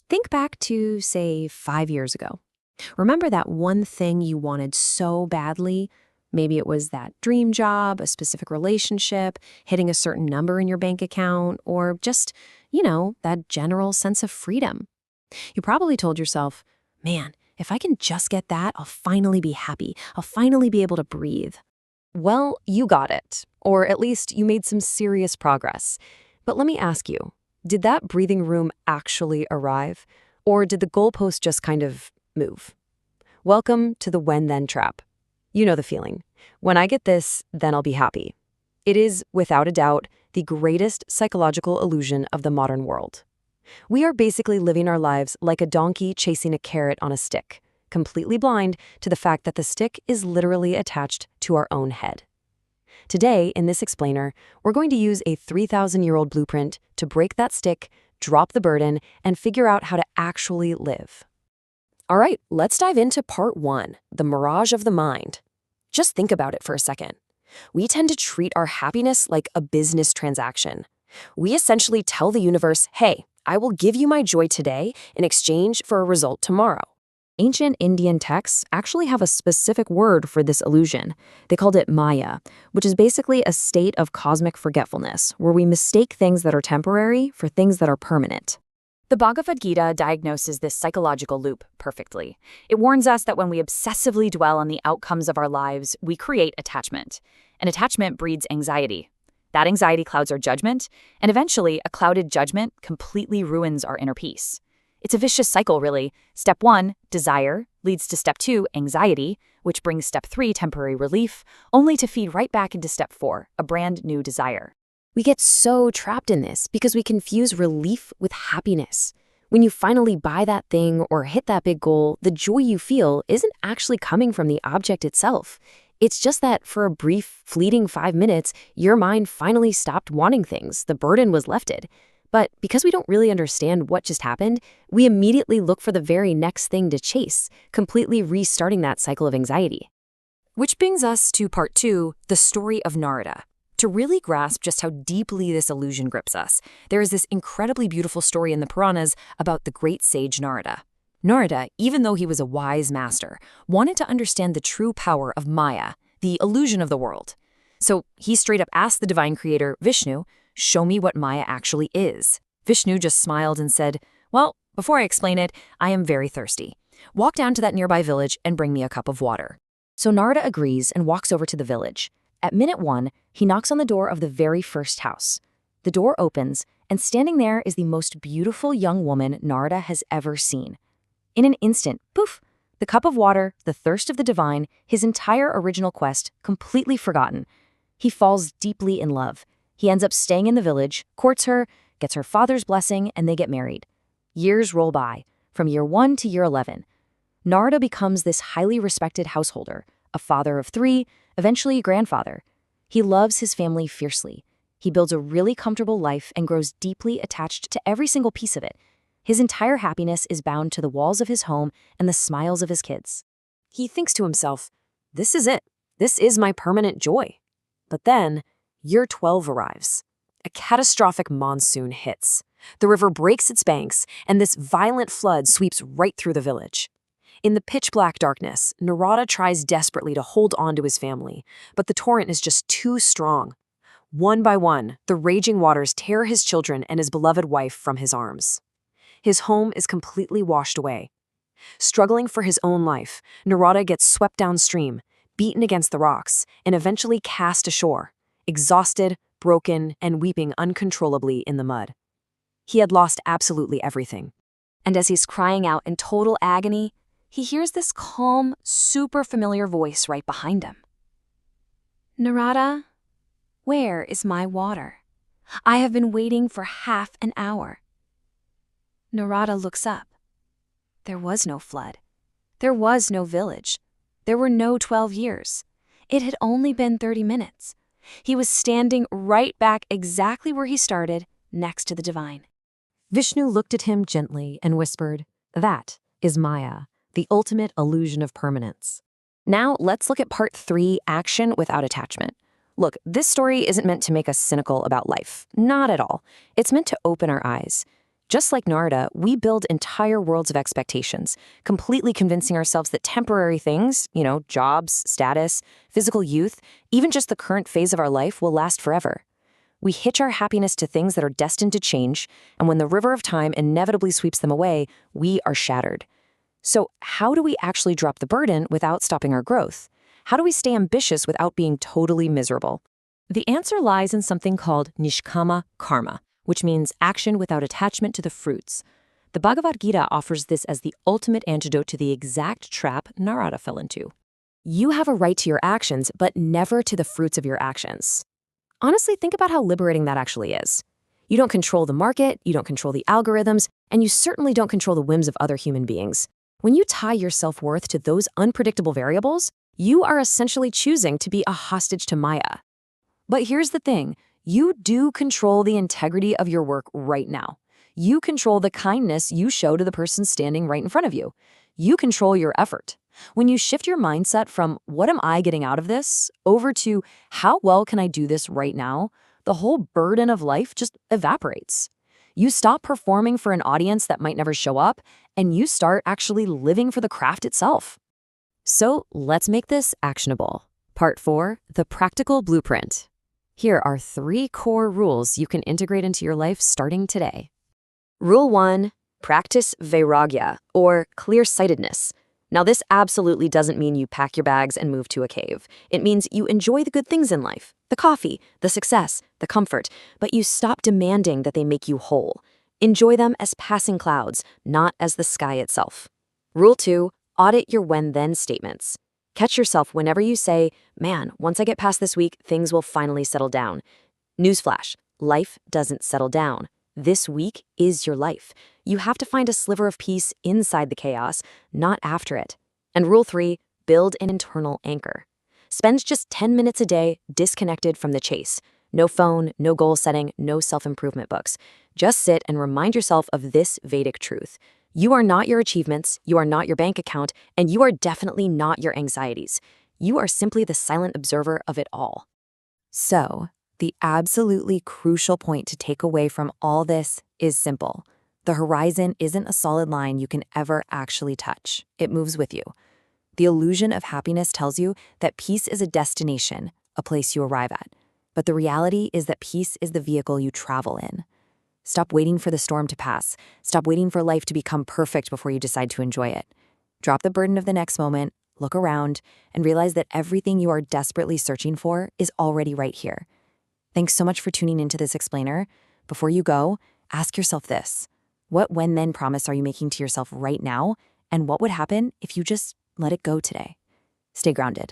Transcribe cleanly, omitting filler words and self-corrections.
Think back to, say, 5 years ago. Remember that one thing you wanted so badly? Maybe it was that dream job, a specific relationship, hitting a certain number in your bank account, or just, that general sense of freedom. You probably told yourself, man, if I can just get that, I'll finally be happy. I'll finally be able to breathe. Well, you got it, or at least you made some serious progress. But let me ask you, did that breathing room actually arrive? Or did the goalpost just kind of move? Welcome to the when-then trap. You know the feeling. When I get this, then I'll be happy. It is, without a doubt, the greatest psychological illusion of the modern world. We are basically living our lives like a donkey chasing a carrot on a stick, completely blind to the fact that the stick is literally attached to our own head. Today, in this explainer, we're going to use a 3,000-year-old blueprint to break that stick, drop the burden, and figure out how to actually live. All right, let's dive into part 1, the mirage of the mind. Just think about it for a second. We tend to treat our happiness like a business transaction. We essentially tell the universe, hey, I will give you my joy today in exchange for a result tomorrow. Ancient Indian texts actually have a specific word for this illusion. They called it Maya, which is basically a state of cosmic forgetfulness, where we mistake things that are temporary for things that are permanent. The Bhagavad Gita diagnoses this psychological loop perfectly. It warns us that when we obsessively dwell on the outcomes of our lives, we create attachment. And attachment breeds anxiety. That anxiety clouds our judgment, and eventually, a clouded judgment completely ruins our inner peace. It's a vicious cycle, really. Step 1, desire, leads to step 2, anxiety, which brings step 3, temporary relief, only to feed right back into step 4, a brand new desire. We get so trapped in this because we confuse relief with happiness. When you finally buy that thing or hit that big goal, the joy you feel isn't actually coming from the object itself. It's just that for a brief, fleeting 5 minutes, your mind finally stopped wanting things. The burden was lifted. But because we don't really understand what just happened, we immediately look for the very next thing to chase, completely restarting that cycle of anxiety. Which brings us to part 2, the story of Narada. To really grasp just how deeply this illusion grips us, there is this incredibly beautiful story in the Puranas about the great sage Narada. Narada, even though he was a wise master, wanted to understand the true power of Maya, the illusion of the world. So he straight up asked the divine creator, Vishnu, show me what Maya actually is. Vishnu just smiled and said, well, before I explain it, I am very thirsty. Walk down to that nearby village and bring me a cup of water. So Narada agrees and walks over to the village. At minute 1, he knocks on the door of the very first house. The door opens, and standing there is the most beautiful young woman Narada has ever seen. In an instant, poof, the cup of water, the thirst of the divine, his entire original quest, completely forgotten. He falls deeply in love. He ends up staying in the village, courts her, gets her father's blessing, and they get married. Years roll by, from year 1 to year 11. Narada becomes this highly respected householder, a father of 3, eventually a grandfather. He loves his family fiercely. He builds a really comfortable life and grows deeply attached to every single piece of it. His entire happiness is bound to the walls of his home and the smiles of his kids. He thinks to himself, this is it. This is my permanent joy. But then, year 12 arrives. A catastrophic monsoon hits. The river breaks its banks, and this violent flood sweeps right through the village. In the pitch-black darkness, Narada tries desperately to hold on to his family, but the torrent is just too strong. One by one, the raging waters tear his children and his beloved wife from his arms. His home is completely washed away. Struggling for his own life, Narada gets swept downstream, beaten against the rocks, and eventually cast ashore, exhausted, broken, and weeping uncontrollably in the mud. He had lost absolutely everything. And as he's crying out in total agony, he hears this calm, super familiar voice right behind him. Narada, where is my water? I have been waiting for half an hour. Narada looks up. There was no flood. There was no village. There were no 12 years. It had only been 30 minutes. He was standing right back exactly where he started, next to the divine. Vishnu looked at him gently and whispered, that is Maya, the ultimate illusion of permanence. Now let's look at part 3, action without attachment. Look, this story isn't meant to make us cynical about life. Not at all. It's meant to open our eyes. Just like Narada, we build entire worlds of expectations, completely convincing ourselves that temporary things, jobs, status, physical youth, even just the current phase of our life will last forever. We hitch our happiness to things that are destined to change, and when the river of time inevitably sweeps them away, we are shattered. So how do we actually drop the burden without stopping our growth? How do we stay ambitious without being totally miserable? The answer lies in something called Nishkama Karma, which means action without attachment to the fruits. The Bhagavad Gita offers this as the ultimate antidote to the exact trap Narada fell into. You have a right to your actions, but never to the fruits of your actions. Honestly, think about how liberating that actually is. You don't control the market, you don't control the algorithms, and you certainly don't control the whims of other human beings. When you tie your self-worth to those unpredictable variables, you are essentially choosing to be a hostage to Maya. But here's the thing, you do control the integrity of your work right now. You control the kindness you show to the person standing right in front of you. You control your effort. When you shift your mindset from what am I getting out of this over to how well can I do this right now, the whole burden of life just evaporates. You stop performing for an audience that might never show up, and you start actually living for the craft itself. So let's make this actionable. Part 4, the practical blueprint. Here are 3 core rules you can integrate into your life starting today. Rule 1, practice Vairagya, or clear-sightedness. Now, this absolutely doesn't mean you pack your bags and move to a cave. It means you enjoy the good things in life, the coffee, the success, the comfort, but you stop demanding that they make you whole. Enjoy them as passing clouds, not as the sky itself. Rule 2, audit your when-then statements. Catch yourself whenever you say, man, once I get past this week, things will finally settle down. Newsflash, life doesn't settle down. This week is your life. You have to find a sliver of peace inside the chaos, not after it. And rule 3, build an internal anchor. Spend just 10 minutes a day disconnected from the chase. No phone, no goal setting, no self-improvement books. Just sit and remind yourself of this Vedic truth. You are not your achievements, you are not your bank account, and you are definitely not your anxieties. You are simply the silent observer of it all. So, the absolutely crucial point to take away from all this is simple. The horizon isn't a solid line you can ever actually touch. It moves with you. The illusion of happiness tells you that peace is a destination, a place you arrive at. But the reality is that peace is the vehicle you travel in. Stop waiting for the storm to pass. Stop waiting for life to become perfect before you decide to enjoy it. Drop the burden of the next moment, look around, and realize that everything you are desperately searching for is already right here. Thanks so much for tuning into this explainer. Before you go, ask yourself this. What when-then promise are you making to yourself right now? And what would happen if you just let it go today? Stay grounded.